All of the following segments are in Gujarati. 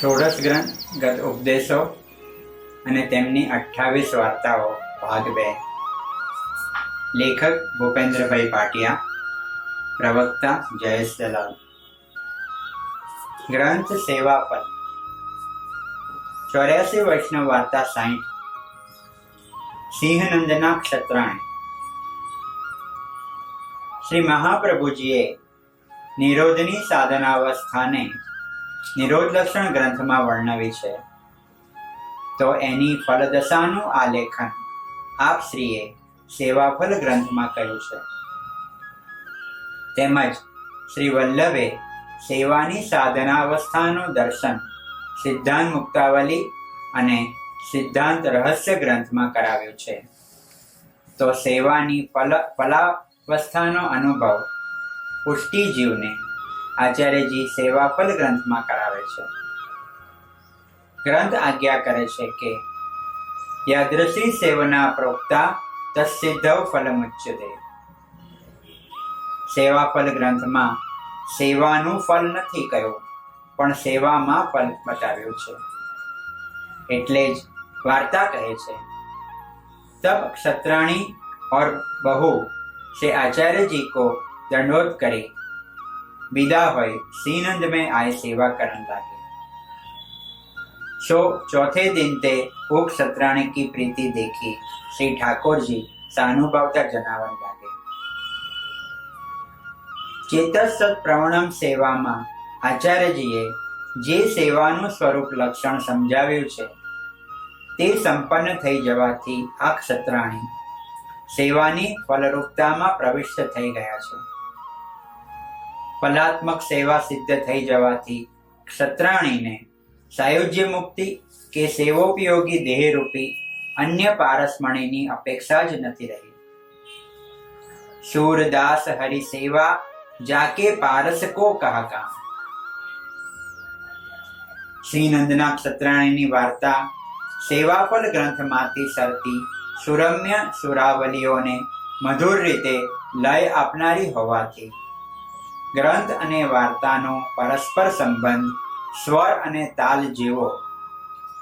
ષોડશ ગ્રંથ ગત ઉપદેશો અને તેમની 28 વાર્તાઓ ભાગ 2. લેખક ભૂપેન્દ્રભાઈ પાટિયા, પ્રવક્તા જયેશ દલાલ. ગ્રંથ સેવાપદ 84 વૈષ્ણવ વાર્તા 60. સિંહનંદના ક્ષત્રાણી. શ્રી મહાપ્રભુજીએ નિરોધની સાધનાવસ્થાને નિરોધ લક્ષણ ગ્રંથમાં વર્ણવી છે, તો એની ફલદશાનું આલેખન આપ શ્રીએ સેવાફલ ગ્રંથમાં કર્યું છે. તેમજ શ્રી વલ્લભે સેવાની સાધનાવસ્થાનું દર્શન સિદ્ધાંત મુક્તાવલી અને સિદ્ધાંત રહસ્ય ગ્રંથમાં કરાવ્યું છે, તો સેવાની ફલાવસ્થાનો અનુભવ પુષ્ટિજીવને આચાર્યજી સેવાફલ ગ્રંથમાં કરાવે છે. ગ્રંથ આજ્ઞા કરે છે કે યાદૃશી સેવના પ્રોક્તા તત્સિદ્ધવ ફલમુચ્યતે. સેવાફલ ગ્રંથમાં સેવાનું ફલ નથી કહ્યું, પણ સેવામાં ફલ બતાવ્યું છે. એટલે જ વાર્તા કહે છે, તબ ક્ષત્રાણી और बहू से आचार्य जी को दंडोत करे, विदा होए सीनंद में आए सेवा करने लगे. चौथे दिन ते उग सत्राणी की प्रीति देखी श्री ठाकुर जी सानुभावता जनावन लागे. चेतसत प्रवणम सेवाમાં આચાર્યજીએ જે સેવાનું સ્વરૂપ લક્ષણ સમજાવ્યું છે, તે સંપન્ન થઈ જવાથી આ ક્ષત્રાણી સેવાની ફલરૂપતામાં પ્રવિષ્ટ થઈ ગયા છે. ફલાત્મક સેવા સિદ્ધ થઈ જવાથી ક્ષત્રાણીને સાયુજ્ય મુક્તિ કે સેવોપયોગી દેહરૂપી અન્ય પારસમણીની અપેક્ષા જ નથી રહી. શૂરદાસ હરિ સેવા જાકે પારસ કો કહા. શ્રીનંદના ક્ષત્રાણીની વાર્તા સેવાફલ ગ્રંથમાંથી સરતી સુરમ્ય સુરાવલીઓને મધુર રીતે લય આપનારી હોવાથી ગ્રંથ અને વાર્તાનો પરસ્પર સંબંધ સ્વર અને તાલ જેવો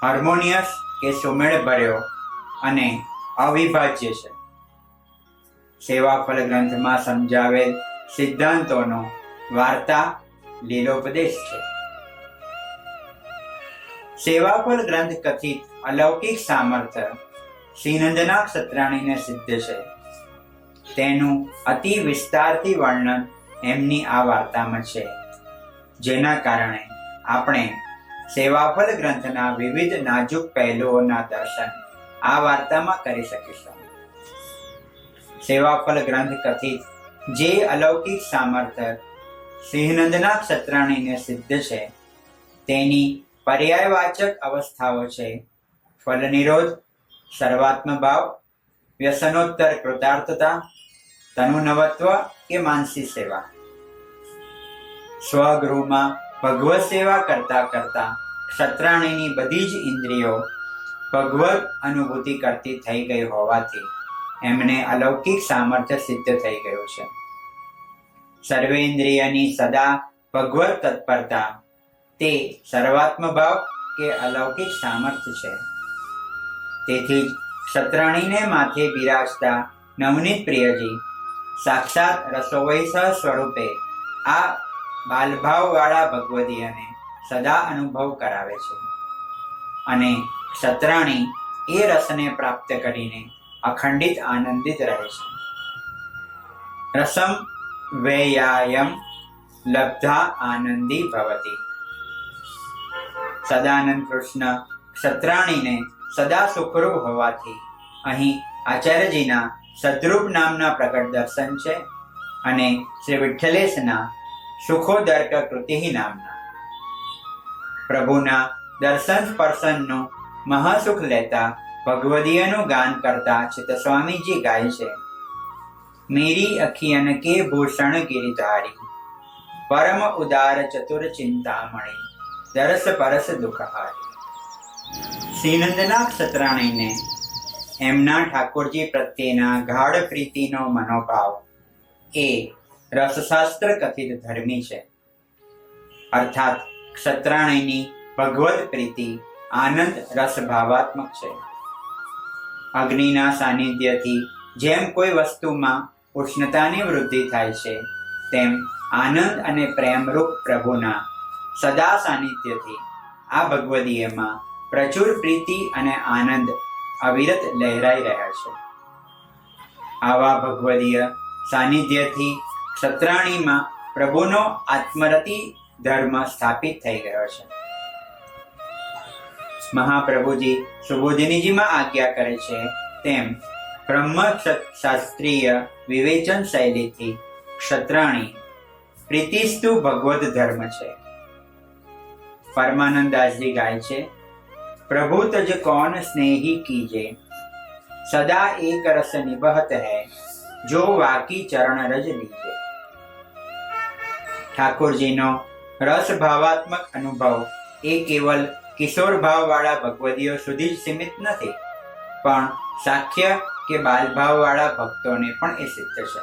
હાર્મોનિયસ કે સુમેળ ભર્યો અને અવિભાજ્ય છે. સેવાફલ ગ્રંથમાં સમજાવેલ સિદ્ધાંતોનો વાર્તા લીલોપદેશ છે. સેવાફલ ગ્રંથ કથિત અલૌકિક સામર્થ્ય શ્રીનંદના ક્ષત્રાણીને સિદ્ધ છે. તેનું અતિ વિસ્તારથી વર્ણન એમની આ વાર્તામાં છે, જેના કારણે આપણે સેવાફલ ગ્રંથના વિવિધ નાજુક પહેલુઓના દર્શન આ વાર્તામાં કરી શકીશું. સેવાફલ ગ્રંથ કથિત જે અલૌકિક સામર્થ્ય શ્રીનંદના ક્ષત્રાણીને સિદ્ધ છે, તેની પર્યાયવાચક અવસ્થાઓ છે ફલનિરોધ, સર્વાત્મ ભાવ, વ્યસનોત્તર કૃતાર્થતા, તનુનવત્વ કે માનસી સેવા. સ્વગૃહમાં ભગવત સેવા કરતા કરતા ક્ષત્રાણીની બધી જ ઇન્દ્રિયો ભગવત અનુભૂતિ કરતી થઈ ગઈ હોવાથી એમને અલૌકિક સામર્થ્ય સિદ્ધ થઈ ગયું છે. સર્વેન્દ્રિયની સદા ભગવત તત્પરતા તે સર્વાત્મ ભાવ કે અલૌકિક સામર્થ્ય છે. તેથી જ ક્ષત્રાણીને માથે બિરાજતા નવનીત પ્રિયજી સાક્ષાત રસોવૈસ સ્વરૂપે આ બાલભાવવાળા ભગવદીયને સદા અનુભવ કરાવે છે, અને ક્ષત્રાણી એ રસને પ્રાપ્ત કરીને અખંડિત આનંદિત રહે છે. રસમ વૈયાયમ લબ્ધા આનંદી ભવતી. સદાનંદ કૃષ્ણ ક્ષત્રાણીને સદા સુખરૂપ હોવાથી અહીં આચાર્યજીના સદ્રૂપ નામના પ્રગટ દર્શન છે, અને શ્રી વિઠ્ઠલેશના સુખોદર્ક કૃતિ નામના. પ્રભુના દર્શન સ્પર્શનનું મહાસુખ લેતા ભગવદીયનું ગાન કરતા ચિત્તસ્વામીજી ગાય છે, મેરી અખિયન કે ભૂષણ ગિરિધારી, પરમ ઉદાર ચતુર ચિંતામણી, દરસ પરસ દુઃખહારી. શ્રીનંદના ક્ષત્રાણીને એમના ઠાકોરજી પ્રત્યેના ગાઢ પ્રીતિનો મનોભાવ એ રસશાસ્ત્ર કથિત ધર્મી છે. અર્થાત ક્ષત્રાણીની ભગવદ પ્રીતિ આનંદ રસ ભાવાત્મક છે. અગ્નિના સાનિધ્યથી જેમ કોઈ વસ્તુમાં ઉષ્ણતાની વૃદ્ધિ થાય છે, તેમ આનંદ અને પ્રેમરૂપ પ્રભુના સદા સાનિધ્યથી આ ભગવદીયમાં પ્રચુર પ્રીતિ અને આનંદ અવિરત લહેરાઈ રહ્યા છે. આવા ભગવદીય સાનિધ્યથી ક્ષત્રાણીમાં પ્રભુનો આત્મરતિ ધર્મ સ્થાપિત થઈ ગયો છે. મહાપ્રભુજી સુબોધિનીજીમાં આજ્ઞા કરે છે તેમ બ્રહ્મ શાસ્ત્રીય વિવેચન શૈલીથી ક્ષત્રાણી પ્રીતિસ્તુ ભગવદ ધર્મ છે. પરમાનંદાસજી ગાય છે, પ્રભુ તજ કૌન સ્નેહી કીજે, સદા એક રસ નિબહત હૈ, જો વાકી ચરણ રજ લીજે. ઠાકોરજીનો રસ ભાવાત્મક અનુભવ એ કેવલ કિશોર ભાવવાળા ભગવદીઓ સુધી જ સીમિત નથી, પણ સાખ્ય કે બાલભાવવાળા ભક્તોને પણ એ સિદ્ધ છે.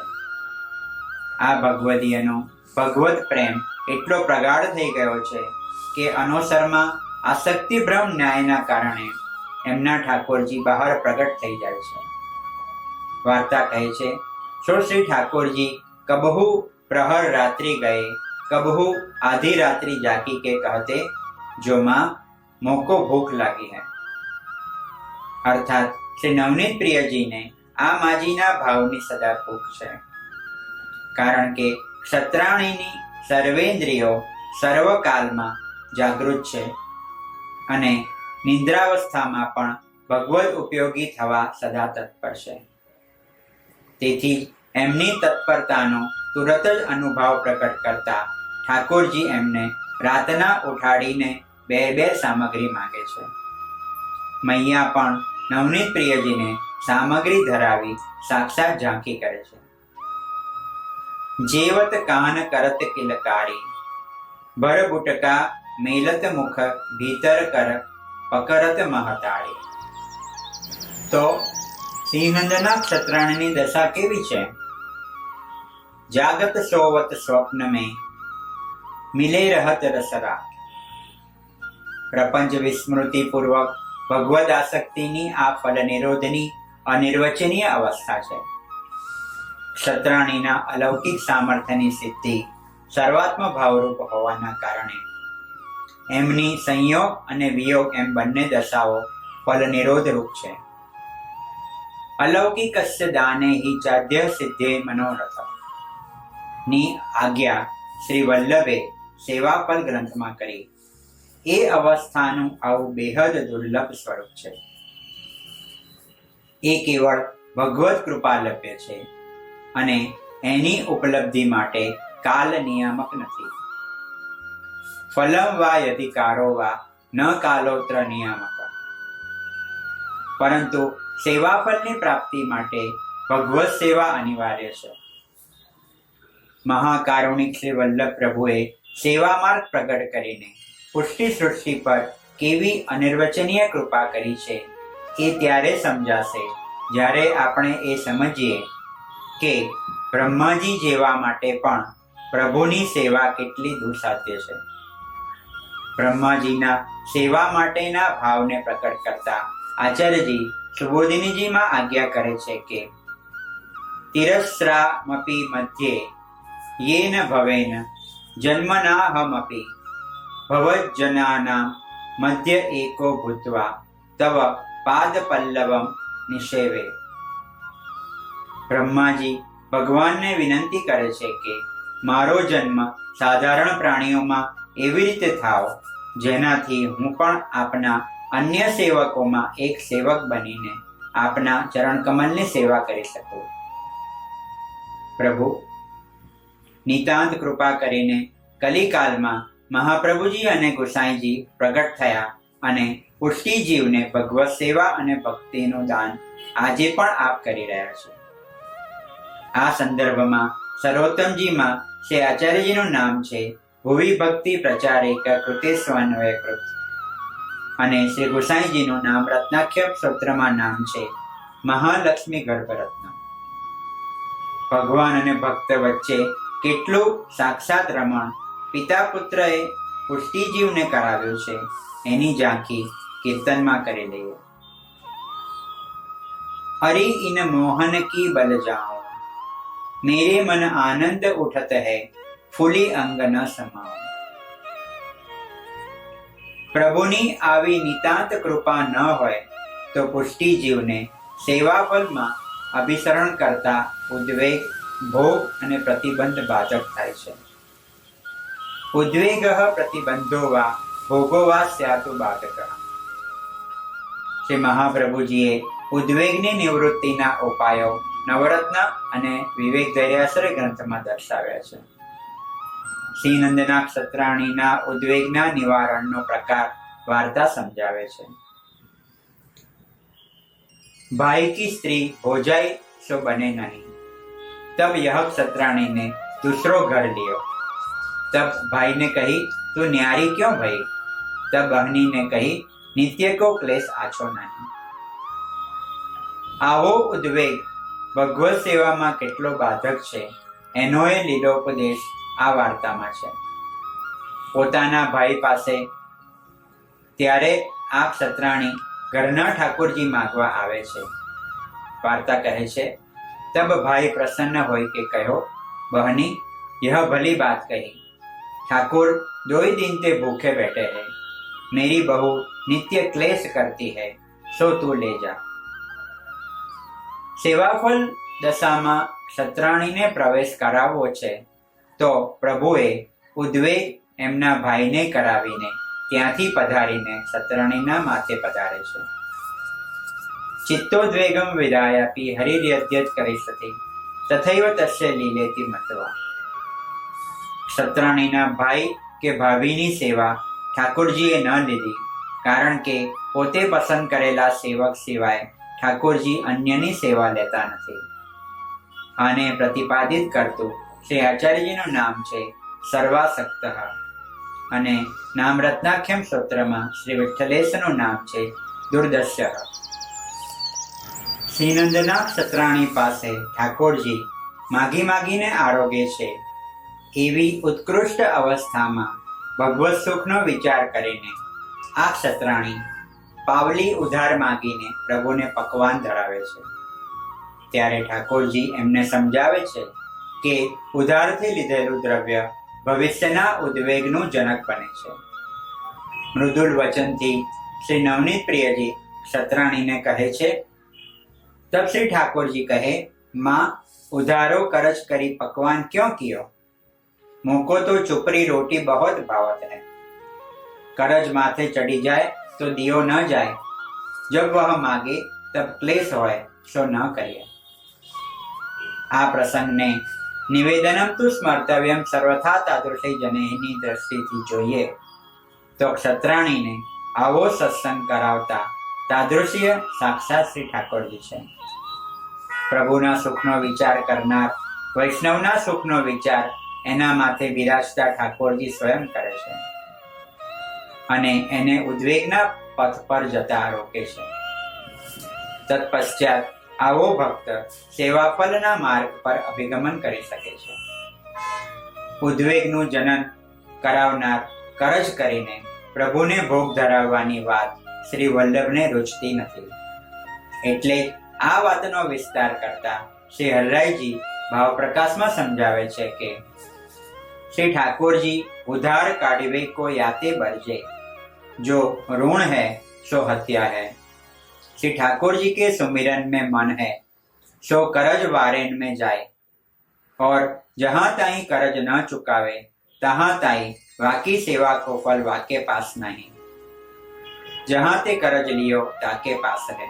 આ ભગવદીયનો ભગવત પ્રેમ એટલો પ્રગાઢ થઈ ગયો છે કે અનોસરમાં આસક્તિ ભ્રમ ન્યાયના કારણે એમના ઠાકોરજી બહાર પ્રગટ થઈ જાય છે. વાર્તા કહે છે, સો શ્રી ઠાકોરજી કબહુ પ્રહર રાત્રિ ગયે, કબહુ આધી રાત્રિ જાગી કે કહતે, જો માં મોકો ભૂખ લાગી હૈ. અર્થાત શ્રી નવનીત પ્રિયજીને આ માજીના ભાવની સદા ભૂખ છે. કારણ કે ક્ષત્રાણીની સર્વેન્દ્રિયો સર્વકાલમાં જાગૃત છે અને નિદ્રાવસ્થામાં પણ ભગવદ ઉપયોગી થવા સદા તત્પર છે. તેથી એમની તત્પરતાનો તુરત જ અનુભવ પ્રકટ કરતા ઠાકોરજી એમને રાતના ઉઠાડીને બે સામગ્રી માંગે છે. મૈયા પણ નવનીત પ્રિયજીને સામગ્રી ધરાવી સાક્ષાત ઝાંખી કરે છે. જેવત કાન કરત કિલકારી, ભર બુટકા મેલત મુખ ભીતર કર પકરત મહતાળી. તો સિંહનંદના ક્ષત્રાણીની દશા કેવી છે? જાગત સોવત સ્વપ્ન में મિલે રહત રસરા. પ્રપંચ વિસ્મૃતિ પૂર્વક ભગવદ આસક્તિની આ ફલ નિરોધની અનિર્વચનીય અવસ્થા છે. ક્ષત્રાણીના અલૌકિક સામર્થ્યની સિદ્ધિ સર્વાત્મ ભાવરૂપ હોવાના કારણે એમની સંયોગ અને વિયોગ એમ બંને દશાઓ ફલ નિરોધ રૂપ છે. અલૌકિકસ્ય દાને હિ ચાદ્ય સિદ્ધે મનોરથ ની આજ્ઞા શ્રી વલ્લભે સેવાફલ ગ્રંથમાં કરી. એ અવસ્થાનું આવું બેહદ દુર્લભ સ્વરૂપ છે. એ કેવળ ભગવત કૃપા લભ્ય છે અને એની ઉપલબ્ધિ માટે કાલ નિયામક નથી. ફલમ વા અધિકારો વા ન કાલોત્ર નિયામક. પરંતુ સેવાફળની પ્રાપ્તિ માટે ભગવત સેવા અનિવાર્ય છે. મહાકારુણિક શ્રી વલ્લભ પ્રભુએ સેવા માર્ગ પ્રગટ કરીને પુષ્ટિ સૃષ્ટિ પર કેવી અનિર્વચનીય કૃપા કરી છે એ ત્યારે સમજાશે જ્યારે આપણે એ સમજીએ કે બ્રહ્માજી જેવા માટે પણ પ્રભુની સેવા કેટલી દુઃસાધ્ય છે. બ્રહ્માજીના સેવા માટેના ભાવને પ્રકટ કરતા આચાર્યજી સુબોધિનીજીમાં આજ્ઞા કરે છે કે તિરસ્રામપી મધ્યે યેન ભવેન જન્મનાહમપી ભવજ્જનાનાં મધ્ય એકો ભૂત્વા તવ પાદ પલ્લવમ નિષેવે. બ્રહ્માજી ભગવાનને વિનંતી કરે છે કે મારો જન્મ સાધારણ પ્રાણીઓમાં એવી રીતે થાવ જેનાથી હું પણ આપના અન્ય સેવકોમાં એક સેવક બનીને આપના ચરણ કમલની સેવા કરી શકું. પ્રભુ નિતાંત કૃપા કરીને કલિકાલમાં મહાપ્રભુજી અને ગુસાઈજી પ્રગટ થયા અને પુષ્ટિ જીવને ભગવત સેવા અને ભક્તિનું દાન આજે પણ આપ કરી રહ્યા છો. આ સંદર્ભમાં સર્વોત્તમજીમાં શ્રી આચાર્યજીનું નામ છે ભુવિ ભક્તિ પ્રચારિક કૃતેસ્વાન્વયકૃત અને શ્રી ગુસાઈજીનું નામ રત્નાખ્ય સ્તોત્રમાં નામ છે મહાલક્ષ્મી ગર્ભરત્ન. ભગવાન અને ભક્ત વચ્ચે કેટલું સાક્ષાત રમણ પિતા પુત્રએ પુષ્ટિજીવને કરાવ્યો છે એની ઝાંખી કીર્તનમાં કરી લઈએ. हरि इन मोहन की बल जाऊं, मेरे मन आनंद उठत है, फूली अंग न समाऊं. પ્રભુની આવી નિતાંત કૃપા ન હોય તો પુષ્ટિ જીવને સેવાફલમાં અભિસરણ કરતા ઉદ્વેગ, ભોગ અને પ્રતિબંધ બાધક થાય છે. ઉદ્વેગ પ્રતિબંધો વા ભોગો વા સ્યાતુ બાધક. શ્રી મહાપ્રભુજીએ ઉદ્વેગની નિવૃત્તિના ઉપાયો નવરત્ન અને વિવેક ધૈર્યાશ્રય ગ્રંથમાં દર્શાવ્યા છે. શ્રી નંદનાથ સત્રાણીના ઉદ્વેગના નિવારણનો પ્રકાર વાર્તા સમજાવે છે. भाई की स्त्री हो जाए सो बने नहीं, तब यह सतराणी ने दूसरो घर लियो. तब भाई ने कही तू न्यारी क्यों भई? तब बहनी ने कही नित्य को क्लेश आछो नहीं. આવો ઉદ્વેગ ભગવત સેવામાં કેટલો બાધક છે એનો એ લીલોપદેશ આ વાર્તામાં છે. પોતાના ભાઈ પાસે ત્યારે આ ક્ષત્રાણી ઘરના ઠાકોરજી માગવા આવે છે. વાર્તા કહે છે, તબ ભાઈ પ્રસન્ન હોય કે કહ્યો બહની यह भली बात कही, ठाकुर 2 दिन ते भूखे बैठे हैं, मेरी बहू नित्य क्लेश करती है, सो तू ले जा. સેવાફલ દશામાં ક્ષત્રાણીને પ્રવેશ કરાવવો છે તો પ્રભુએ ઉદ્વેગ એમના ભાઈને કરાવીને ત્યાંથી પધારીને ક્ષત્રાણીના માથે પધારે છે. ચિત્તોદ્વેગમ વિદાયાપી હરિર્યદ્યત કરીષતિ તથૈવ તસ્ય લીલેતિ મત્વા. ક્ષત્રાણીના ભાઈ કે ભાભીની સેવા ઠાકોરજીએ ન લીધી, કારણ કે પોતે પસંદ કરેલા સેવક સિવાય ઠાકોરજી અન્યની સેવા લેતા નથી. આને પ્રતિપાદિત કરતું શ્રી આચાર્યજીનું નામ છે સર્વાસક્ત અને નામ રત્નાખ્યમ સ્તોત્રમાં શ્રી વિઠ્ઠલેશનું નામ છે દુર્દશ્ય. શ્રીનંદના ક્ષત્રાણી પાસે ઠાકોરજી માગી માગીને આરોગે છે. એવી ઉત્કૃષ્ટ અવસ્થામાં ભગવત સુખનો વિચાર કરીને આ ક્ષત્રાણી પાવલી ઉધાર માગીને પ્રભુને પકવાન ધરાવે છે. ત્યારે ઠાકોરજી એમને સમજાવે છે કે ઉધારથી લીધેલું દ્રવ્ય ભવિષ્યના ઉદ્વેગનું જનક બને છે. મૃદુલ વચનથી શ્રી નવનીત પ્રિયજી ક્ષત્રાણીને કહે છે. તબ શ્રી ઠાકોરજી કહે, माँ उधारो करज करी पकवान क्यों कियो? मुझको तो चुपरी रोटी बहुत भावत है. करज माथे चढ़ी जाए तो दियो न जाए, जब वह मांगे तब क्लेश होए सो न करिए. आ प्रसंगने निवेदनम तु स्मर्तव्यम सर्वथा तादृशी जनेनी दृष्टिथी જોઈએ તો ક્ષત્રાણીને આવો સત્સંગ કરાવતા તાદૃશ્ય સાક્ષાત શ્રી ઠાકોરજી છે. પ્રભુના સુખનો વિચાર કરનાર, વૈષ્ણવના સુખનો વિચાર એના માથે બિરાજતા ઠાકોરજી સ્વયં કરે છે અને એને ઉદ્વેગના પથ પર જતા રોકે છે. તત્પશ્ચાત આવો ભક્ત સેવાફલના માર્ગ પર અભિગમન કરી શકે છે. ઉદ્વેગનું જનન કરાવનાર કરજ કરીને પ્રભુને ભોગ ધરાવવાની વાત શ્રી વલ્લભને રૂચતી નથી. એટલે આ વાતનો વિસ્તાર કરતા શ્રી હરરાયજી ભાવપ્રકાશમાં સમજાવે છે કે श्री ठाकुर जी उधार काढ़वे को याते बरजे, जो ऋण है सो हत्या है. श्री ठाकुर जी के सुमिरन में मन है सो करज वारेन में जाए, और जहाँ ताई करज न चुकावे तहाँ ताई वाकी सेवा को फल वाके पास नहीं. जहाँ ते करज लियो ताके पास है.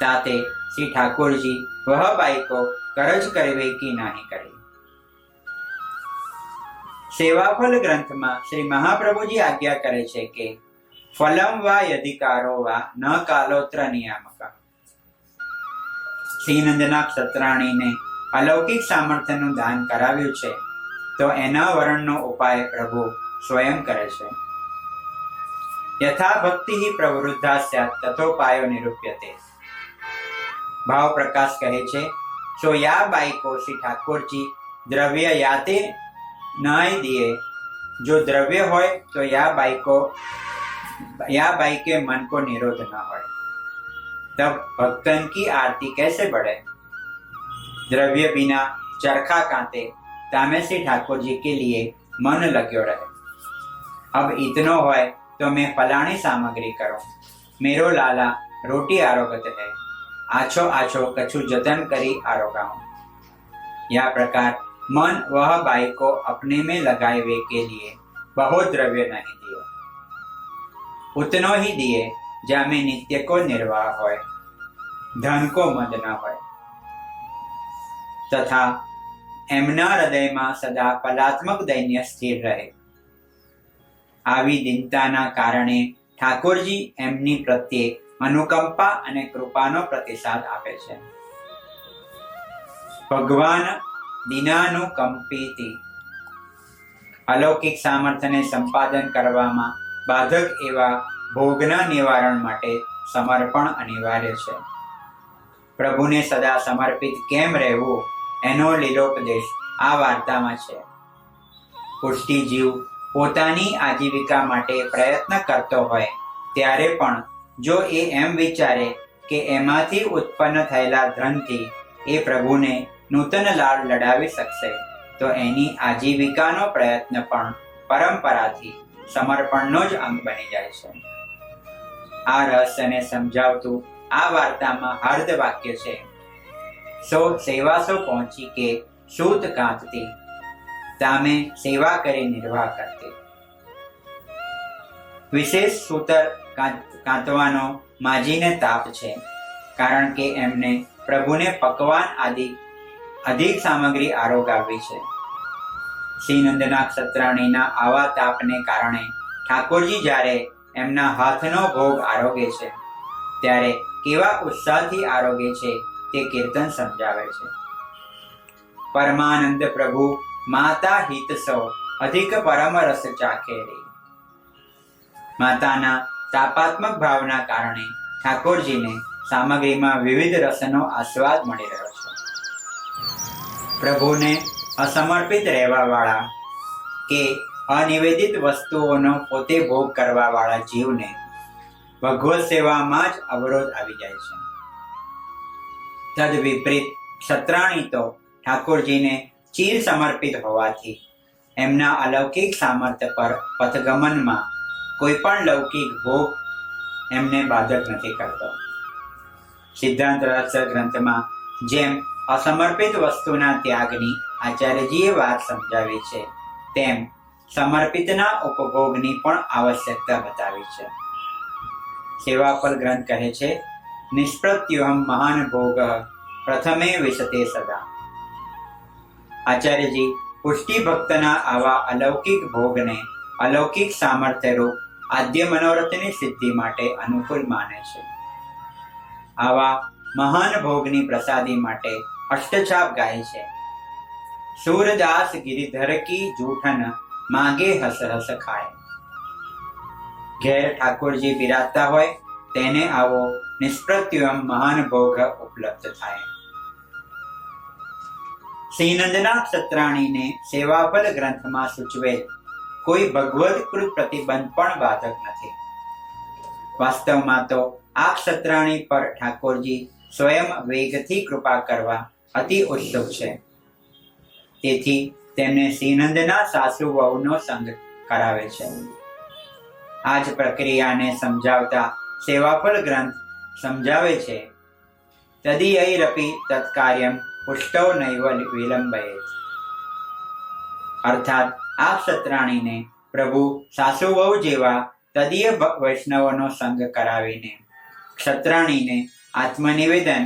ताते श्री ठाकुर जी वह बाई को करज करवे की नहीं करे. સેવાફલ ગ્રંથમાં શ્રી મહાપ્રભુજી આજ્ઞા કરે છે કે ફલમ વા યધિકારો વા ન કાલોત્ર નિયામક. શ્રીનંદના ક્ષત્રાણીને અલૌકિક સામર્થ્યનું દાન કરાવ્યું છે તો એના વર્ણનો ઉપાય પ્રભુ સ્વયં કરે છે. યથા ભક્તિ પ્રવૃદ્ધા સ્યાત તથોપાયો નિરૂપ્યતે. ભાવ પ્રકાશ કહે છે, સો યા બાઈ કો શ્રી ઠાકોરજી દ્રવ્ય યાતે नहीं दिए, जो द्रव्य होय तो या बाई के मन को निरोध न होय, तब भक्तन की आरती कैसे बढ़े। द्रव्य बिना चरखा कांते, तामे से ठाकुर जी के लिए मन लग्यो रहे। अब इतनो होय तो मैं फलाणी सामग्री करो, मेरो लाला रोटी आरोगत है, आछो आछो कछु जतन करी आरोगाऊं। या प्रकार मन वह बाई को अपने में लगाए वे के लिए बहुत द्रव्य नहीं दिए, उतनो ही दिए जामे नित्य को निर्वाह होय, धन को मद न होय, तथा एमना हृदय में सदा फलात्मक दैन्य स्थिर रहे। આવી દીનતાના કારણે ઠાકોરજી એમની પ્રત્યે અનુકંપા અને કૃપાનો પ્રતિસાદ આપે છે। ભગવાન દીનાનુકંપીતિ, અલૌકિક સામર્થ્યને સંપાદન કરવામાં બાધક એવા ભોગના નિવારણ માટે સમર્પણ અનિવાર્ય છે। પ્રભુને સદા સમર્પિત કેમ રહેવું એનો લીલોપદેશ આ વાર્તામાં છે। પુષ્ટિ જીવ પોતાની આજીવિકા માટે પ્રયત્ન કરતો હોય ત્યારે પણ જો એ એમ વિચારે કે એમાંથી ઉત્પન્ન થયેલા ધનથી એ પ્રભુને નૂતન લાડ લડાવી શકશે તો એની આજીવિકાનો પ્રયત્ન પણ પરંપરાથી સમર્પણનો જ અંગ બની જાય છે। આ રહસ્યને સમજાવતું આ વાર્તામાં હાર્દ વાક્ય છે, સો સેવાસો પહોંચી કે સૂત કાંતતી, તામે સેવા કરી નિર્વાહ કરતી। વિશેષ સૂતર કાંતવાનો માજીને તાપ છે, કારણ કે એમને પ્રભુને પકવાન આદિ અધિક સામગ્રી આરોગાવી છે। શ્રીનંદના ક્ષત્રાણીના આવા તાપને કારણે ઠાકોરજી જ્યારે એમના હાથનો ભોગ આરોગે છે ત્યારે કેવા ઉત્સાહથી આરોગે છે તે કીર્તન સમજાવે છે। પરમાનંદ પ્રભુ માતા હિત સૌ અધિક પરમ રસ ચાખે રે। માતાના તાપાત્મક ભાવના કારણે ઠાકોરજીને સામગ્રીમાં વિવિધ રસનો આસ્વાદ મળી રહ્યો છે। પ્રભુને અસમર્પિત રહેવા વાળા કે અનિવેદિત વસ્તુઓનો પોતે ભોગ કરવા વાળા જીવને ભગવત સેવામાં જ અવરોધ આવી જાય છે। તદ વિપરીત ક્ષત્રાણી તો ઠાકોરજીને ચીર સમર્પિત હોવાથી એમના અલૌકિક સામર્થ્ય પર પથગમનમાં કોઈ પણ લૌકિક ભોગ એમને બાધક નથી કરતો। સિદ્ધાંત રહસ્ય ગ્રંથમાં જેમ અસમર્પિત વસ્તુના ત્યાગની આચાર્યજીએ વાત સમજાવી છે, તેમ સમર્પિતના ઉપભોગની પણ આવશ્યકતા બતાવી છે। સેવાફલ ગ્રંથ કહે છે, નિષ્પ્રત્યુહમ મહાન ભોગ પ્રથમે વિશતે સદા। આચાર્યજી પુષ્ટિ ભક્તના આવા અલૌકિક ભોગને અલૌકિક સામર્થ્યરૂપ આદ્ય મનોરથની સિદ્ધિ માટે અનુકૂળ માને છે। આવા મહાન ભોગની પ્રસાદી માટે અષ્ટછાપ ગાય છે, સૂરદાસ ગિરિધર કી જૂઠન માગે હસ હસ ખાય। ઘેર ઠાકોરજી બિરાજતા હોય તેને આવો નિષ્પ્રત્યુહમ મહાન ભોગ ઉપલબ્ધ થાય। શ્રીનંદના ક્ષત્રાણીને સેવાફલ ગ્રંથમાં સૂચવેલ કોઈ ભગવદકૃત પ્રતિબંધ પણ બાધક નથી। વાસ્તવમાં તો આ ક્ષત્રાણી પર ઠાકોરજી સ્વયં વેગથી કૃપા કરવા અતિ ઉત્સુક છે, તેથી તેમને શ્રીનંદના સાસુ વહુનો સંગ કરાવે છે। આ જ પ્રક્રિયાને સમજાવતા સેવાફલ ગ્રંથ સમજાવે છે, તદિયૈરપી તત્કાર્યમ પુષ્ટૌ નૈવ વિલંબયેત। અર્થાત આ ક્ષત્રાણીને પ્રભુ સાસુ વહુ જેવા તદીય વૈષ્ણવોનો સંગ કરાવીને ક્ષત્રાણીને આત્મનિવેદન,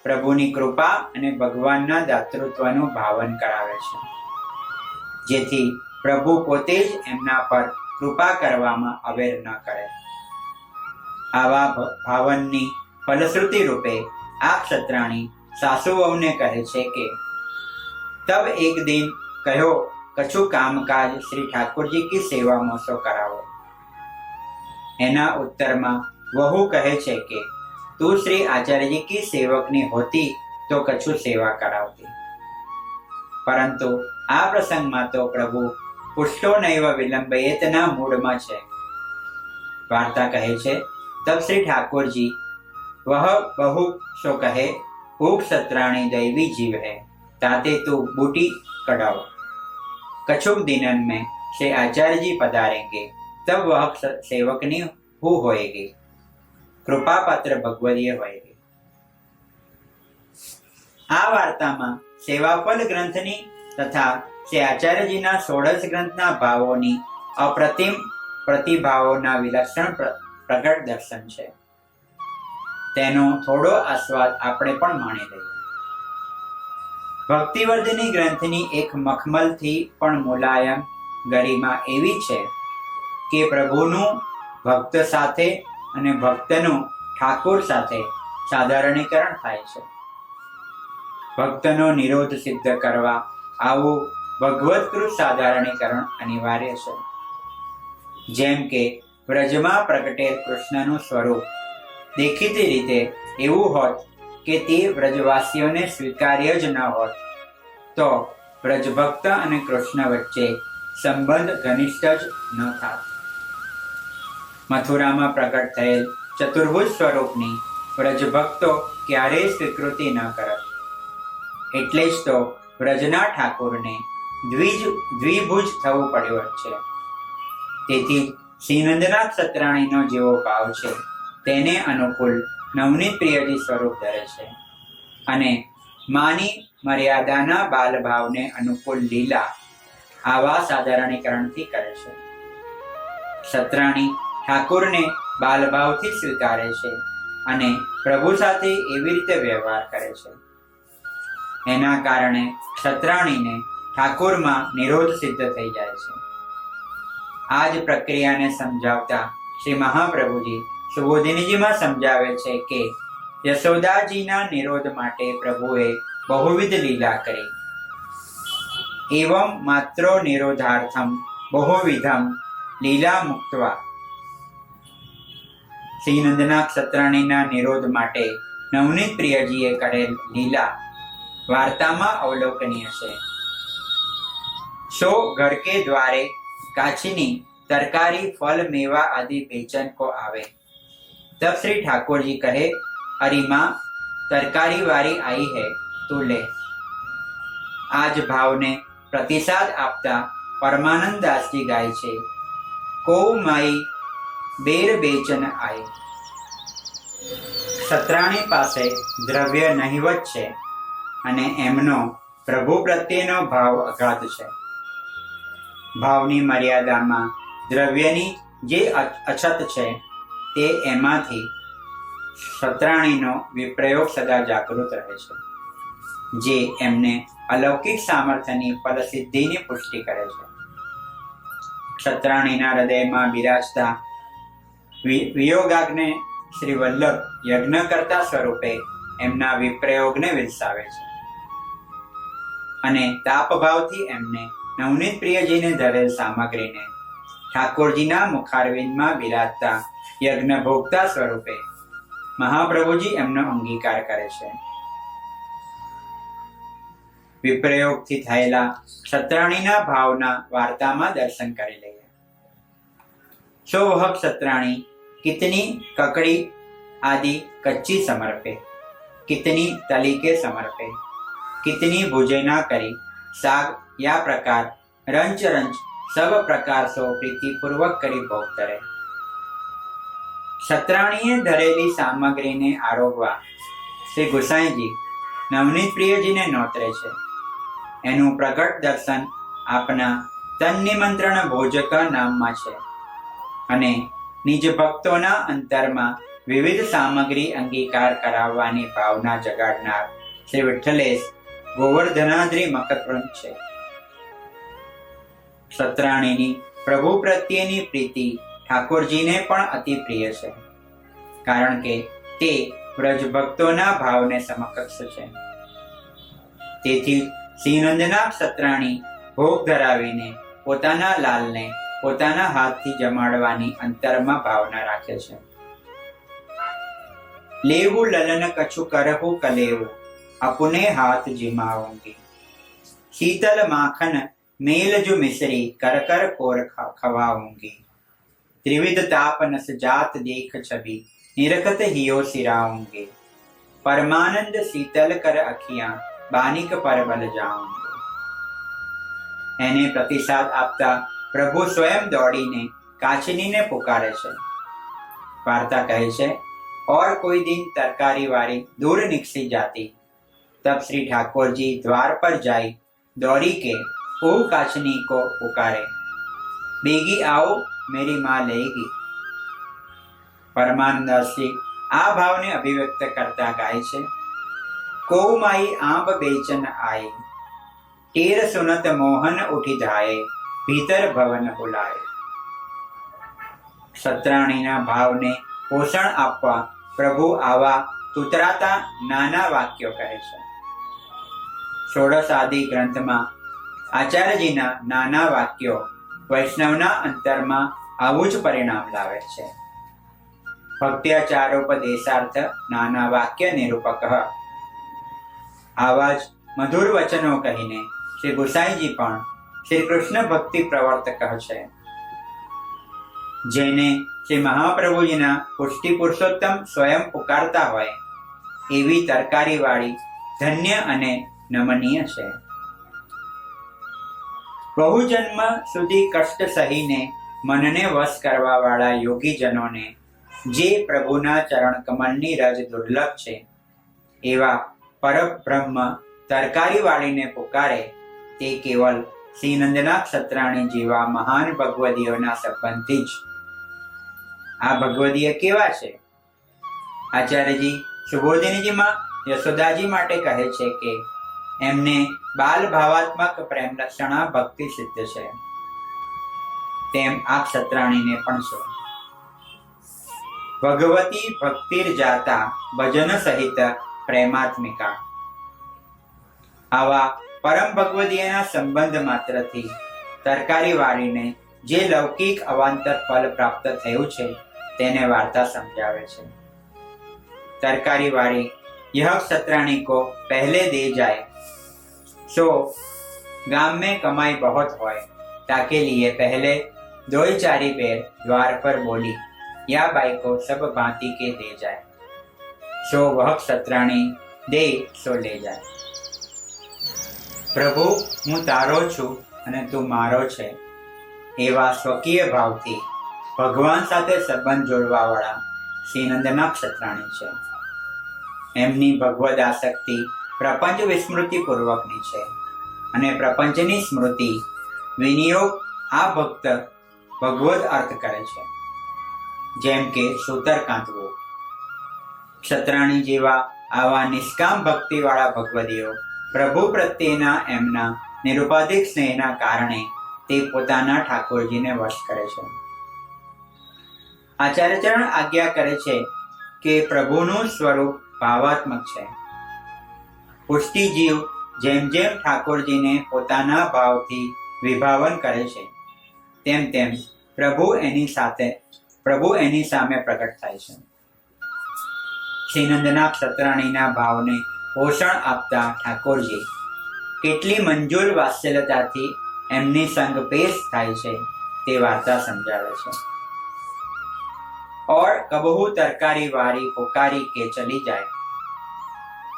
પ્રભુની કૃપા અને ભગવાનના દાતૃત્વનું ભાવન કરાવે છે, જેથી પ્રભુ પોતે જ એમના પર કૃપા કરવામાં અવેર ન કરે। આવા ભાવનની ફલશ્રુતિ રૂપે આ ક્ષત્રાણી સાસુ વહુને કહે છે કે તબ એક દિન કહ્યો કछु કામકાજ શ્રી ઠાकुरજી की सेवा मोसो करावो। एना उत्तर में वहू कहे छे के तू श्री आचार्य जी की सेवकनी होती तो कछु सेवा करावती। परंतु आ प्रसंग में तो प्रभु પુષ્ટો નૈવ વિલંબયેતના મૂળમાં છે. વાર્તા કહે છે, તબ શ્રી ઠાકોરજી વહ બહુ શો કહે, ऊप सत्राणी दैवी जीव है, ताते तो बूटी कढ़ाओ. कछुक दिनन में श्री आचार्य जी पधारेंगे, तब वह सेवकनी हु होएगी, कृपा पात्र भगवदीय होएगी. આ વાર્તામાં સેવાફલ ગ્રંથની તથા શ્રી આચાર્યજીના 16 ગ્રંથના ભાવોની અપ્રતિમ પ્રતિભાવોના વિલક્ષણ પ્રગટ દર્શન છે. તેનો થોડો આસ્વાદ આપણે પણ માણી લઈએ. ભક્તિવર્ધિની ગ્રંથની એક મખમલથી પણ મુલાયમ ગરિમા એવી છે કે પ્રભુનું ભક્ત સાથે અને ભક્તનું ઠાકોર સાથે સાધારણીકરણ થાય છે. ભક્તનો નિરોધ સિદ્ધ કરવા આવું ભગવત્કૃત સાધારણીકરણ અનિવાર્ય છે. જેમ કે વ્રજમાં પ્રગટેલ કૃષ્ણનું સ્વરૂપ દેખીતી રીતે એવું હોત કે તે વ્રજવાસીઓને સ્વીકાર્ય જ ન હોત, તો વ્રજભક્ત અને કૃષ્ણ વચ્ચે સંબંધ ઘનિષ્ઠ જ ન થાત. મથુરામાં પ્રગટ થયેલ ચતુર્ભુજ સ્વરૂપની વ્રજભક્તો ક્યારેય સ્વીકૃતિ ન કરત. એટલે જ તો વ્રજના ઠાકોરને દ્વિભુજ થવું પડ્યું છે. તેથી શ્રીનંદનાથ સત્રાણીનો જેવો ભાવ છે તેને અનુકૂળ નવનીત પ્રિયજી સ્વરૂપ ધરે છે, અને માની મર્યાદાના બાલભાવને અનુકૂળ લીલા આવા સાધારણીકરણથી કરે છે. સત્રાણી ઠાકોરને બાલભાવથી સ્વીકારે છે અને પ્રભુ સાથે એવી રીતે વ્યવહાર કરે છે. એના કારણે સત્રાણીને ઠાકોરમાં નિરોધ સિદ્ધ થઈ જાય છે. આ જ પ્રક્રિયાને સમજાવતા શ્રી મહાપ્રભુજી સુબોધિનીજીમાં સમજાવે છે કે યશોદાજીના નિરોધ માટે પ્રભુએ બહુવિધ લીલા કરી. એવમ માત્રો નિરોધાર્થમ બહુવિધમ લીલા મુક્તવા. શ્રીનંદનાથ સત્રાણીના નિરોધ માટે નવનીત પ્રિયજીએ કરેલ લીલા વાર્તામાં અવલોકનીય છે. सो घर के द्वारे काछीनी तरकारी फल मेवा आदि बेचन को आवे, तब श्री ठाकुर जी कहे, अरे माँ तरकारी वारी आई है, तू ले. आज भाव ने प्रतिसाद आपता परमानंद दास जी गाय छे, को माई बेर बेचन आई. सत्राणी पासे द्रव्य नहिवत छे અને એમનો પ્રભુ પ્રત્યેનો ભાવ અગાધ છે. ભાવની મર્યાદામાં દ્રવ્યની જે અછત છે તે એમાંથી સત્રાણીનો વિપ્રયોગ સદા જાગૃત રહે છે, જે એમને અલૌકિક સામર્થ્યની ફલસિદ્ધિની પુષ્ટિ કરે છે. સત્રાણીના હૃદયમાં બિરાજતા વિયોગાગ્ને શ્રી વલ્લભ યજ્ઞકર્તા સ્વરૂપે એમના વિપ્રયોગને વિરસાવે છે, અને તાપભાવથી એમને નવનીત પ્રિયજીને ધરેલ સામગ્રીને ઠાકોરજીના મુખારવિંદમાં બિરાજતા યજ્ઞ ભોગતા સ્વરૂપે મહાપ્રભુજી એમનો અંગીકાર કરે છે. વિપ્રયોગથી થયેલા સત્રાણીના ભાવના વાર્તામાં દર્શન કરી લઈએ. सो वह सत्राणी कितनी ककड़ी आदि कच्ची समर्पे, कितनी तली के समर्पे, कितनी भुजे ना करी साग या प्रकार रंच रंच सब प्रकार सो प्रीति पूर्वक करी भोग करे. सत्राणीए धरेली सामग्री ने आरोगवा श्री गुसाईजी नवनीत प्रियजीने नोतरे छे. एનું પ્રગટ દર્શન આપના તન નિમંત્રણ ભોજક નામમાં છે, અને નિજ ભક્તોના અંતરમાં વિવિધ સામગ્રી અંગીકાર કરાવવાની ભાવના જગાડનાર શ્રી વિઠ્ઠલેશ ગોવર્ધનાદ્રી મકરવૃંદ છે. સત્રાણીની પ્રભુ પ્રત્યેની પ્રીતિ ઠાકોરજીને પણ અતિ પ્રિય છે, કારણ કે તે વ્રજ ભક્તોના ભાવને સમકક્ષ છે. તેથી શ્રીનંદના સત્રાણી ભોગ ધરાવીને પોતાના લાલને પોતાના હાથથી જમાડવાની અંતરમાં ભાવના રાખે છે. લેવું લલન કછુ કરહું કલેવું, અપને હાથ જીમાऊंगी, शीतल माखन मेल जो मिसरी कर कर कोर खवाऊंगी। त्रिविध ताप नस जात देख छवि निरखत हियो सिराऊंगी। परमानंद शीतल कर अखियां बानिक पर बल जाऊंगी। એને પ્રતિસાદ આપતા પ્રભુ સ્વયં દોડીને કાચનીને પુકારે છે। વાર્તા કહે છે, और कोई दिन तरकारी वाली दूर निकसी जाती, तब श्री ठाकुर जी द्वार पर जाई दौड़ी के ओ काचनी को पुकारे, बेगी आओ मेरी माँ लेगी। परमानंदासी आ भावने अभिव्यक्त करता गाय छे, को माई आंब बेचन आई, टेर सुनत मोहन उठी धाये, भीतर भवन बुलाए। सत्राणीना भावने पोषण आपवा प्रभु आवा तूतराता नाना वाक्यो कहे छे। षोडश आदि ग्रंथमां आचार्यजीना नाना वाक्यो वैष्णवना अंतरमां आवुं ज परिणाम लावे छे। भक्त्याचारोपदेशार्थ नाना वाक्य निरूपकः। आवा ज मधुर वचनो कहीने श्री गोसाईजी पण श्री कृष्ण भक्ति प्रवर्तक छे। जेने श्री महाप्रभुजीना पुष्टि पुरुषोत्तम स्वयं पुकारता होय एवी तरकारी वाળી धन्य अने नमनीय छे। बहु जन्म सुधी कष्ट सहीने मनने वश करवा वाळा योगीजनोने जे प्रभुना चरण कमलनी रज दुर्लभ छे एवा परब्रह्म तरकारी वाळीने पुकारे ते केवल श्री नंदनाथ सत्राणी जेवा महान भगवदीयोना संबंधी ज। आ भगवदीय केवा छे? आचार्यजी सुबोधिनीजी मां यशोदाजी माटे कहे छे के एमने बाल भावात्मक प्रेम लक्षणा भक्ति सिद्ध छे, तेम आप सत्राणीने पण छे। भगवती भक्तिर जाता भजन सहित प्रेमात्मिका। आवा परम भगवदीयना संबंध मात्रथी तरकारी वाळीने जे लौकिक अवांतर फल प्राप्त थयुं छे तेने वार्ता समझावे छे। तरकारी वाली यह सत्राणी को पहले दे जाए, सो गाम में कमाई बहुत होय, ताके लिए पहले 2-4 बेर द्वार पर बोली, या बाई को सब भांति के दे जाए, सो वह सत्राणी दे सो ले जाए। प्रभु हूँ तारो छू अने तू मारो छे एवा स्वकीय भावथी भगवान साथे संबंध जोड़वा वाळा श्री नंदनाथ सत्राणी छे। एमनी भगवद आसक्ति प्रपंच विस्मृति पूर्वकनी छे अने प्रपंचनी स्मृति विनियोग आ भक्त भगवद अर्थ करे छे, जेम के सूतर कांतवो। सत्राणी जेवा आवा निष्काम भक्ति वाळा भगवदीयो प्रभु प्रत्येना एमना निरुपाधिक स्नेहना कारणे ते पोताना ठाकुरजीने वश करे छे। आचार्यचरण आज्ञा करे छे के प्रभुનું સ્વરૂપ ભાવાત્મક છે। પુષ્ટિ જીવ જેમ જેમ ઠાકોરજીને પોતાના ભાવથી વિભાવન કરે છે તેમ તેમ પ્રભુ એની સામે પ્રગટ થાય છે। શ્રી નંદનાથ સત્રાણીના ભાવને પોષણ આપતા ઠાકોરજી કેટલી મંજૂર વાત્સલ્યતાથી એમની સંગ પેશ થાય છે તે વાર્તા સમજાવે છે। और कबहू तरकारी वारी पुकारी के चली जाए,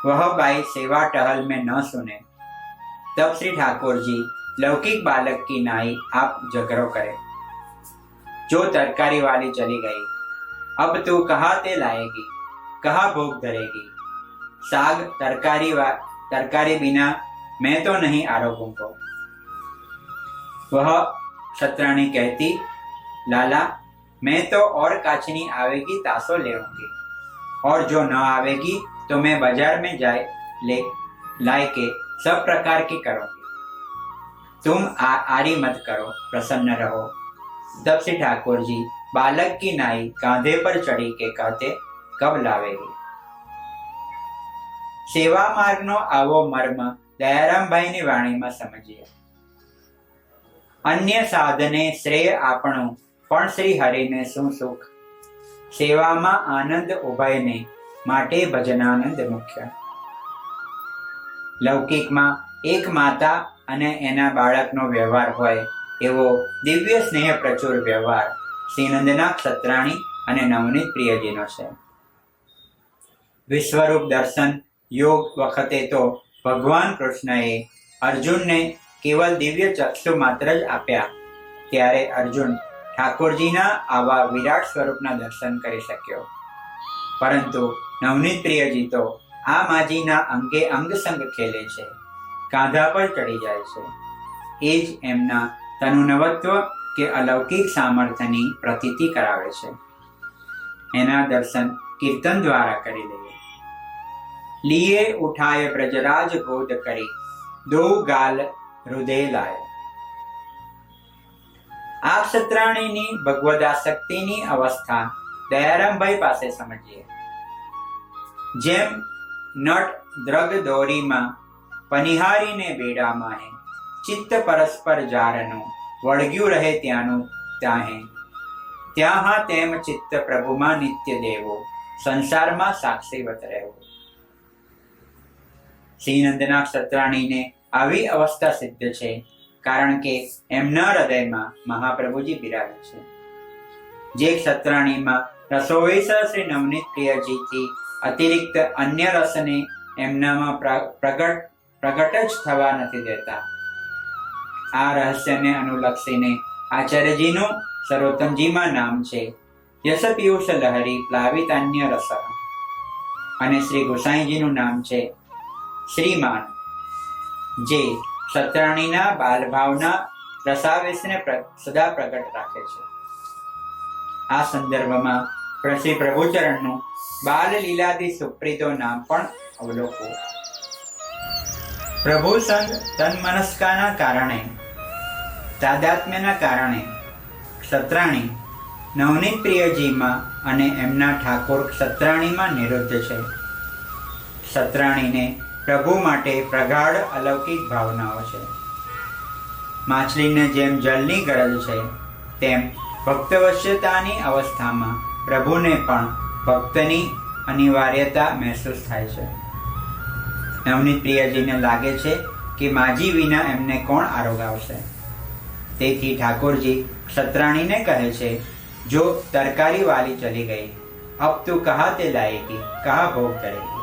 वह बाई सेवा टहल में न सुने, तब श्री ठाकुर जी लौकिक बालक की नाई आप झगड़ो करे, जो तरकारी वाली चली गई, अब तू कहाँ ते लाएगी, कहाँ भूख धरेगी, साग तरकारी बिना मैं तो नहीं आरोगूंगा। वह सत्राणी कहती, लाला मैं तो और काचनी आवेगी तासो लेऊंगी, और जो न आवेगी तो मैं बाजार में लाई के सब प्रकार की करूंगी। तुम आरी मत करो, प्रसन्न रहो। तब से ठाकुर जी बालक की नाई कांधे पर चढ़ी के कहते, कब लावेगी। सेवा मार्गनो आवो मर्म दयारामभाईनी वाणीमां समजीए। अन्य साधने श्रेय आपणो पण श्री हरिने શું સુખ, સેવામાં આનંદ ઉભયને માટે ભજનાનંદ મુખ્ય। લૌકિકમાં એક માતા અને એના બાળકનો વ્યવહાર હોય એવો દિવ્ય સ્નેહ પ્રચુર વ્યવહાર શ્રીનંદના ક્ષત્રાણી અને નવનીત પ્રિયજીનો છે. વિશ્વરૂપ દર્શન યોગ વખતે તો ભગવાન કૃષ્ણએ અર્જુનને કેવલ દિવ્ય ચક્ષુ માત્ર જ આપ્યા, ત્યારે અર્જુન ઠાકોરજીના આવા વિરાટ સ્વરૂપના દર્શન કરી શક્યો. પરંતુ નવનીત પ્રિયજી તો આ માજીના અંગે અંગ સંગ ખેલે છે, કાંધા પર ચડી જાય છે. એ જ એમના તનુનવત્વ કે અલૌકિક સામર્થ્યની પ્રતીતિ કરાવે છે. એના દર્શન કીર્તન દ્વારા કરી લઈએ. લીએ ઉઠાય બ્રજરાજ ગોદ કરી, દો ગાલ હૃદય લાય. આ ક્ષત્રાણીની ભગવદાસક્તિની અવસ્થા દયારામભાઈ પાસે સમજીએ. જેમ નટ દ્રગ દોરીમાં પનિહારીને બેડામાં હે, ચિત્ત પરસ્પર જારનું વળગ્યું રહે ત્યાંનું ત્યાંહે. ત્યાં તેમ ચિત્ત પ્રભુમાં નિત્ય દેવો, સંસારમાં સાક્ષીવત રહેવો. શ્રીનંદના ક્ષત્રાણીને આવી અવસ્થા સિદ્ધ છે, કારણ કે એમના હૃદયમાં મહાપ્રભુજી બિરાજે છે. જે ક્ષત્રાણીમાં રસોવેસર શ્રી નવનીત પ્રિયજીથી અતિરિક્ત અન્ય રસને એમનામાં પ્રગટ જ થવા નથી દેતા. આ રહસ્યને અનુલક્ષીને આચાર્યજીનું સર્વોત્તમજીમાં નામ છે યશ પિયુષ લહરી પ્લાવિતાન્ય રસ, અને શ્રી ગોસાઈજીનું નામ છે શ્રીમાન, જે ક્ષત્રાણીના બાલભાવના રસાવેશને સદા પ્રગટ રાખે છે. આ સંદર્ભમાં શ્રી પ્રભુચરણનું બાલ લીલાદી સુપ્રીતો નામ પણ અવલોકો. પ્રભુ સંગ તન્મનસ્કાના કારણે, તાદાત્મ્યના કારણે ક્ષત્રાણી નવનીત પ્રિયજીમાં અને એમના ઠાકોર ક્ષત્રાણીમાં નિરુદ્ધ છે. ક્ષત્રાણીને પ્રભુ માટે પ્રગાઢ અલૌકિક ભાવનાઓ છે. માછલીને જેમ જલની ગરજ છે, તેમ ભક્તવશ્યતાની અવસ્થામાં પ્રભુને પણ ભક્તની અનિવાર્યતા મહેસૂસ થાય છે. નવનીત પ્રિયજીને લાગે છે કે માજી વિના એમને કોણ આરોગાવશે. તેથી ઠાકોરજી ક્ષત્રાણીને કહે છે, જો તરકારી વાલી ચલી ગઈ, અબ તું કહા તે લાયેગી, કહા ભોગ કરેગી.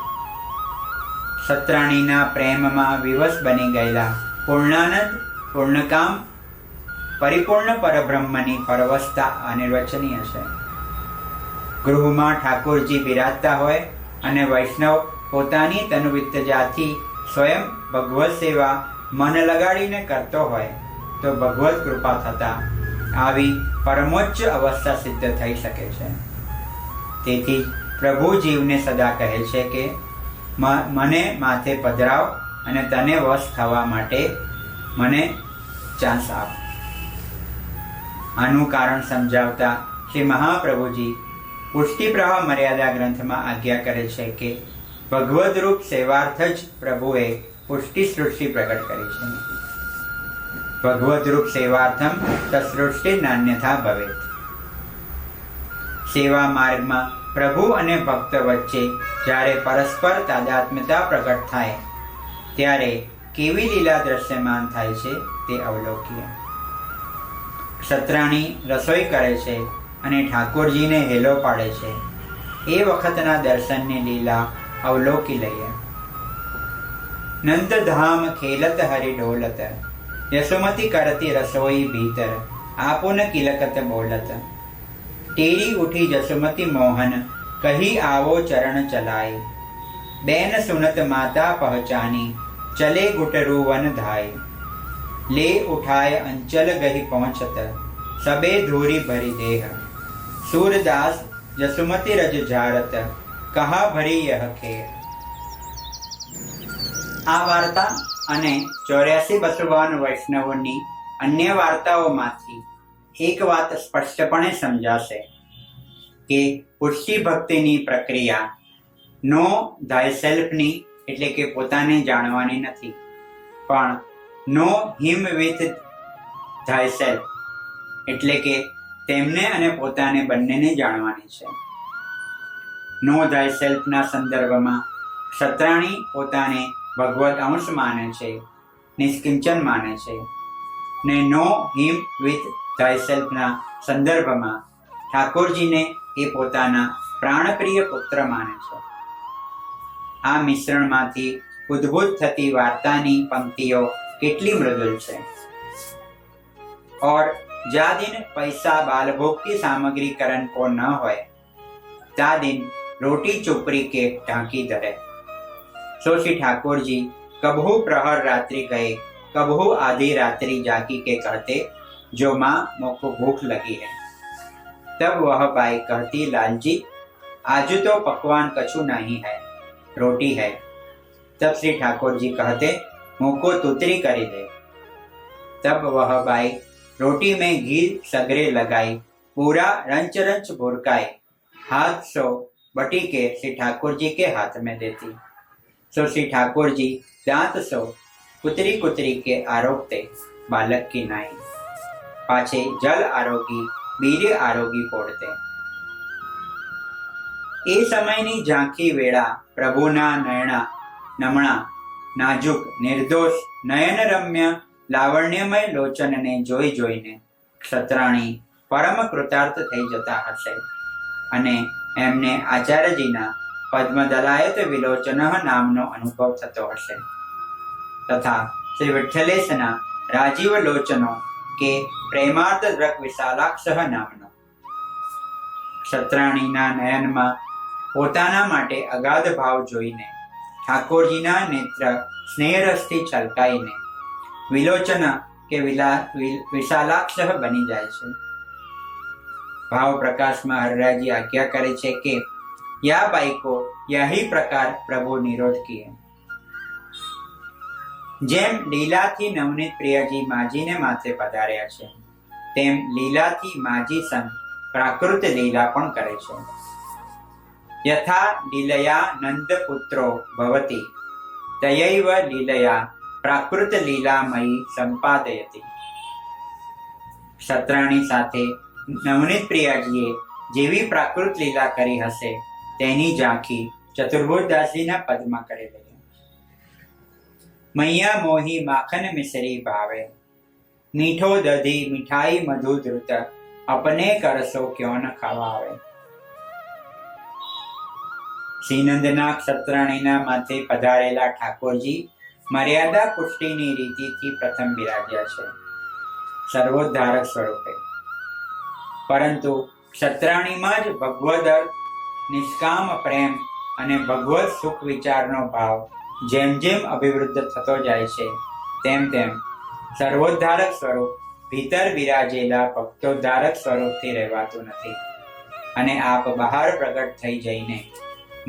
ક્ષત્રાણીના પ્રેમમાં વિવશ બની ગયેલા પૂર્ણાનંદ પૂર્ણકામ પરિપૂર્ણ પરબ્રહ્મની પરવસ્થા અનિર્વચનીય છે. ગૃહમાં ઠાકોરજી બિરાજતા હોય અને વૈષ્ણવ પોતાની તનુવિત્તજાથી સ્વયં ભગવત સેવા મન લગાડીને કરતો હોય તો ભગવત કૃપા થતા આવી પરમોચ્ચ અવસ્થા સિદ્ધ થઈ શકે છે. તેથી પ્રભુ જીવને સદા કહે છે કે મને માથે પધરાવ અને તને વશ થવા માટે મને ચાન્સ આપ. આનું કારણ સમજાવતા શ્રી મહાપ્રભુજી પુષ્ટિપ્રવાહ મર્યાદા ગ્રંથમાં આજ્ઞા કરે છે કે ભગવદ રૂપ સેવાર્થ જ પ્રભુએ પુષ્ટિ સૃષ્ટિ પ્રગટ કરી છે. ભગવદ રૂપ સેવાર્થમ તસૃષ્ટિ નાન્યથા ભવેત. સેવા માર્ગમાં પ્રભુ અને ભક્ત વચ્ચે જ્યારે પરસ્પર તાદાત્મ્યતા પ્રગટ થાય ત્યારે કેવી લીલા દ્રશ્યમાન થાય છે તે અવલોકીએ. ક્ષત્રાણી રસોઈ કરે છે અને ઠાકોરજીને હેલો પાડે છે. એ વખતના દર્શનની લીલા અવલોકી લઈએ. નંદધામ ખેલત હરિ ઢોલત, યશોમતી કરતી રસોઈ ભીતર, આપુન કિલકત બોલત. ટેરી ઉઠી જસુમતી મોહન, કહી આવો ચરણ ચલાય. બેન સુનત માતા પહચાની, ચલે ગુટરુ વન ધાય. લે ઉઠાય અંચલ ગહી પહોંચત, સબે ધૂરી ભરી દેહ. सूरदास जसुमती रज झारत, कहा भरी यह खेर. આ વાર્તા અને 84 વૈષ્ણવોની અન્ય વાર્તાઓમાંથી એક વાત સ્પષ્ટપણે સમજાશે કે પુષ્ટિ ભક્તિની પ્રક્રિયા નો thyselfની એટલે કે પોતાને જાણવાની નથી, પણ નો હિમ વિથ thyself એટલે કે તેમને અને પોતાને બંનેને જાણવાની છે. નો thyselfના સંદર્ભમાં ક્ષત્રાણી પોતાને ભગવત અંશ માને છે. નિષ્કિંચન માને છે ને નો હિમ વિથ થાયસેલ્ફના સંદર્ભમાં ઠાકોરજીને એ પોતાના પ્રાણપ્રિય પુત્ર માને છે. આ મિશ્રણમાંથી ઉદ્ભૂત થતી વાર્તાની પંક્તિઓ કેટલી મૃદુલ છે. और जा दिन पैसा बालभोग की सामग्री करण को न होय ता दिन रोटी चुपड़ी के ढांकी धरे. सो श्री ठाकुर जी कबहू प्रहर रात्रि गए कबहू आधी रात्रि जागी के कहते जो माँ मोको भूख लगी है. तब वह बाई कहती लालजी आज तो पकवान कछु नहीं है रोटी है. तब श्री ठाकुर जी कहते मोको तुतरी करी दे. तब वह बाई रोटी में घी सगरे लगाई पूरा रंच रंच भुरकाई हाथ सो बटी के श्री ठाकुर जी के हाथ में देती. सो श्री ठाकुर जी दांत सो कुतरी कुतरी के आरोपते बालक की नाई पाछे जल आरोगी बीरे आरोगी पोड़ते. ए समयनी झांकी वेळा प्रभुना नयना नमणा नाजुक निर्दोष नयन रम्य लावण्यमय लोचन ने जोई जोईने क्षत्राणी परम कृतार्थ થઈ જતા હશે અને એમને આચાર્યજીના પદ્મદલાયત વિલોચન નામનો અનુભવ થતો હશે તથા શ્રી વિઠ્ઠલેશના રાજીવ લોચનો કે પ્રેમાર્થ દ્રક વિશાલાક્ષ નામનો. ક્ષત્રાણીના નયનમાં પોતાના માટે અગાધ ભાવ જોઈને ઠાકોરજીના નેત્ર સ્નેહરસથી છલકાઈને विलोचन के विशालाक्ष बनी जाए छे. भाव प्रकाश में हरराजी आज्ञा करे छे के या बाई को यही प्रकार प्रभु निरोध किए. जेम लीला थी नवनीत प्रियाजी माजी ने माथे पधार्या छे तेम लीला थी माजी संग प्राकृत लीला पण करे छे. यथा लीलया नंद पुत्रो भवति तयैव लीलया प्राकृत लीलामयी संपादयति. क्षत्राणी साथे नवनीत प्रियाजीए जेवी प्राकृत लीला करी हसे तेनी झांकी चतुर्भुजदासजीना पदमां करेली. मैया मोही माखन मिश्री भावे मीठो दधी मिठाई मधु द्रुत अपने करसो क्यों न खवावे. श्रीनंदना क्षत्राणीना माथे पधारेला ठाकोरजी मर्यादा पुष्टिनी रीतिथी प्रथम बिराज्या छे सर्वोद्धारक स्वरूपे. परंतु क्षत्राणीमां ज भगवद निष्काम प्रेम अने भगवत सुख विचारनो भाव जेम जेम अभिवृद्ध थतो जाय छे तेम तेम सर्वोद्धारक स्वरूप भीतर बिराजेला भक्तोद्धारक स्वरूपथी रहेवातुं नथी अने आप बहार प्रगट थई जईने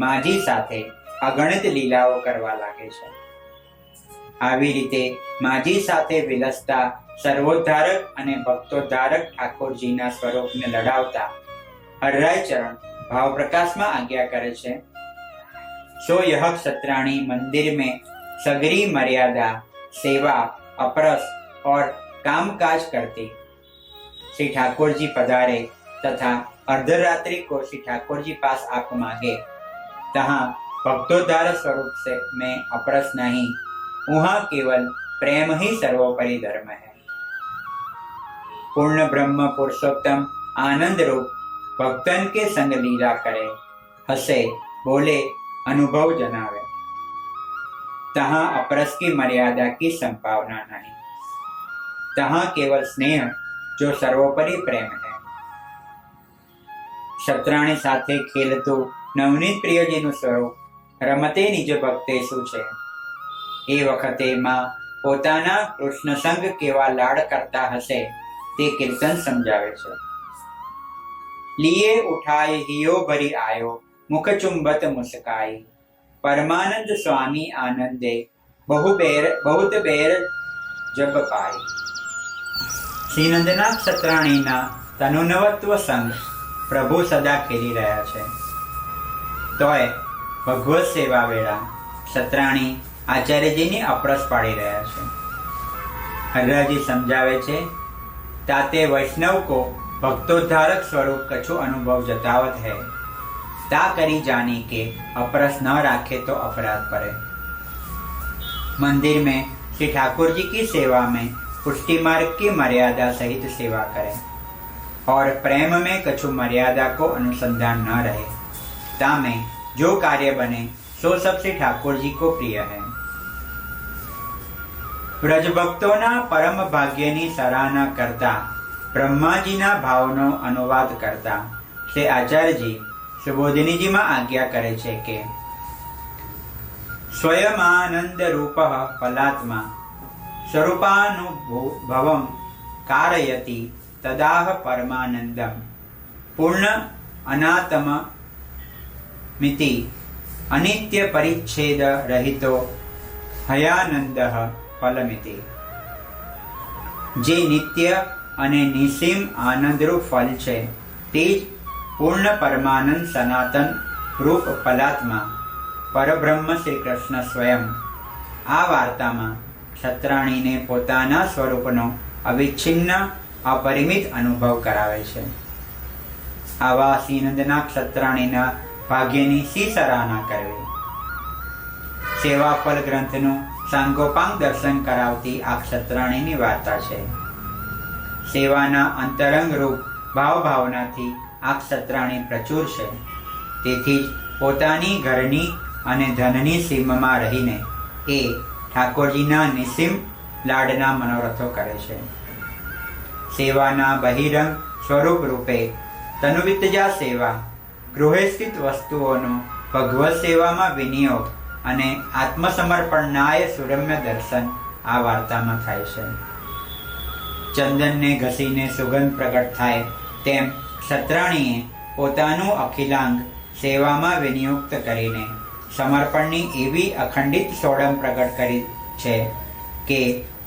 माजी साथे अगणित लीलाओ करवा लागे छे. આવી રીતે માજી સાથે વિલસતા સર્વોદ્ધારક અને ભક્તોદ્ધારક ઠાકોરજીના સ્વરૂપને લડાવતા હરરાય ચરણ ભાવ પ્રકાશમાં આજ્ઞા કરે છે. सो यह क्षत्राणी मंदिर में सगरी मर्यादा सेवा अपरस और कामकाज करती. श्री ठाकुर जी पधारे तथा अर्धरात्रि को श्री ठाकुर जी पास आप मांगे तहाँ भक्तोद्धार स्वरूप से में अपरस नहीं वहाँ केवल प्रेम ही सर्वोपरि धर्म है. पूर्ण ब्रह्म पुरुषोत्तम आनंद रूप भक्तन के संग लीला करे हसे बोले अनुभव जनावे तहाँ अपरस की मर्यादा की संभावना नहीं. तहाँ केवल स्नेह जो सर्वोपरि प्रेम है. क्षत्राणी साथे खेलतु नवनीत प्रियजीનું સ્વરૂપ રમતે નિજ ભક્તે શું છે. એ વખતે માં પોતાના કૃષ્ણ સંગ કેવા લાડ કરતા હશે તે કીર્તન સમજાવે છે. લીએ ઉઠાય હિયો ભરી આયો મુખ ચુંબત મુસ્કાઈ પરમાનંદ સ્વામી આનંદે बहुत बेर जब पाई. શ્રીનંદના ક્ષત્રાણીના તનુનવત્વ સંગ પ્રભુ સદા ખેલી રહ્યા છે. તોય ભગવત સેવા વેળા ક્ષત્રાણી આચાર્યજીની અપરસ પાડી રહ્યા છે. હરરાજી સમજાવે છે ताते वैष्णव को भक्तोद्धारक स्वरूप कछु अनुभव जतावत है ता करी जानी के अपरस न राखे तो अपराध पड़े. मंदिर में श्री ठाकुर जी की सेवा में पुष्टि मार्ग की मर्यादा सहित सेवा करें और प्रेम में कछु मर्यादा को अनुसंधान न रहे। तामे जो कार्य बने सो सब श्री ठाकुर जी को प्रिय है। વ્રજભક્તોના પરમ ભાગ્યની સરાહના કરતા બ્રહ્માજીના ભાવનો અનુવાદ કરતા શ્રી આચાર્યજી સુબોધિનીજીમાં આજ્ઞા કરે છે કે સ્વયમાનંદ રૂપ ફલાત્મા સ્વરૂપાનુભવમ કારયતિ તદાહ પરમાનંદમ પૂર્ણ અનાતમ મિતિ અનિત્ય પરિચ્છેદ રહિતો હયાનંદ ફલમિતિ। જે નિત્ય અને નિસીમ આનંદરૂપ ફલ છે તે જ પૂર્ણ પરમાનંદ સનાતન રૂપ ફલાત્મા પરબ્રહ્મ શ્રી કૃષ્ણ સ્વયં આ વાર્તામાં ક્ષત્રાણીને પોતાના સ્વરૂપનો અવિચ્છિન્ન અપરિમિત અનુભવ કરાવે છે। આવા શ્રીનંદના ક્ષત્રાણીના ભાગ્યની સી સરાહના કરવી। સેવાફલ ગ્રંથનું સાંગોપાંગ દર્શન કરાવતી આ ક્ષત્રાણીની વાર્તા છે। સેવાના અંતરંગ રૂપ ભાવનાથી આ ક્ષત્રાણી પ્રચુર છે। તેથી જ પોતાની ઘરની અને ધનની સીમમાં રહીને એ ઠાકોરજીના નિસીમ લાડના મનોરથો કરે છે। સેવાના બહિરંગ સ્વરૂપ રૂપે તનુવિતજા સેવા, ગૃહે સ્થિત વસ્તુઓનો ભગવત સેવામાં વિનિયોગ અને આત્મસમર્પણનાય સુરમ્ય દર્શન આ વાર્તામાં થાય છે। ચંદનને ઘસીને સુગંધ પ્રગટ થાય તેમ ક્ષત્રાણીએ પોતાનું અખિલાંગ સેવામાં વિનિયુક્ત કરીને સમર્પણની એવી અખંડિત સોડમ પ્રગટ કરી છે કે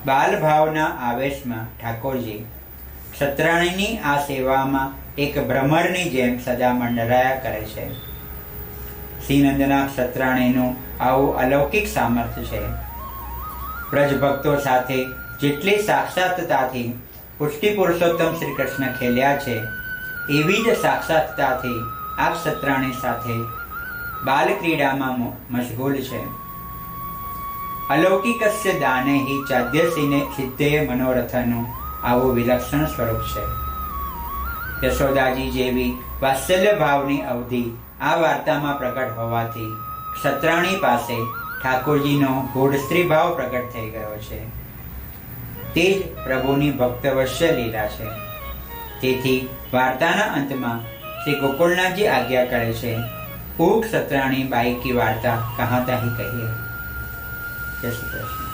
બાલભાવના આવેશમાં ઠાકોરજી ક્ષત્રાણીની આ સેવામાં એક ભ્રમરની જેમ સદા મંડરાયા કરે છે। શ્રીનંદના ક્ષત્રાણીનું આવું અલૌકિક સામર્થ્ય છે। વ્રજભક્તો સાથે જેટલી સાક્ષાતતાથી પુષ્ટિ પુરુષોત્તમ શ્રી કૃષ્ણ ખેલ્યા છે એવી જ સાક્ષાતતાથી આ ક્ષત્રાણી સાથે બાલ ક્રીડામાં મશગુલ છે। અલૌકિકસ્ય દાને હિ ચાદ્યસીને સિદ્ધે મનોરથનું આવું વિલક્ષણ સ્વરૂપ છે। યશોદાજી જેવી વાત્સલ્ય ભાવની અવધિ આ વાર્તામાં પ્રગટ હોવાથી ક્ષત્રાણી પાસે ઠાકોરજીનો ગૂઢ સ્ત્રી ભાવ પ્રગટ થઈ ગયો છે। તે જ પ્રભુની ભક્તવશ્ય લીલા છે। તેથી વાર્તાના અંતમાં શ્રી ગોકુળનાથજી આજ્ઞા કરે છે, હું ક્ષત્રાણી બાઈ કી વાર્તા કહાતા હી કહીએ। જય શ્રી કૃષ્ણ।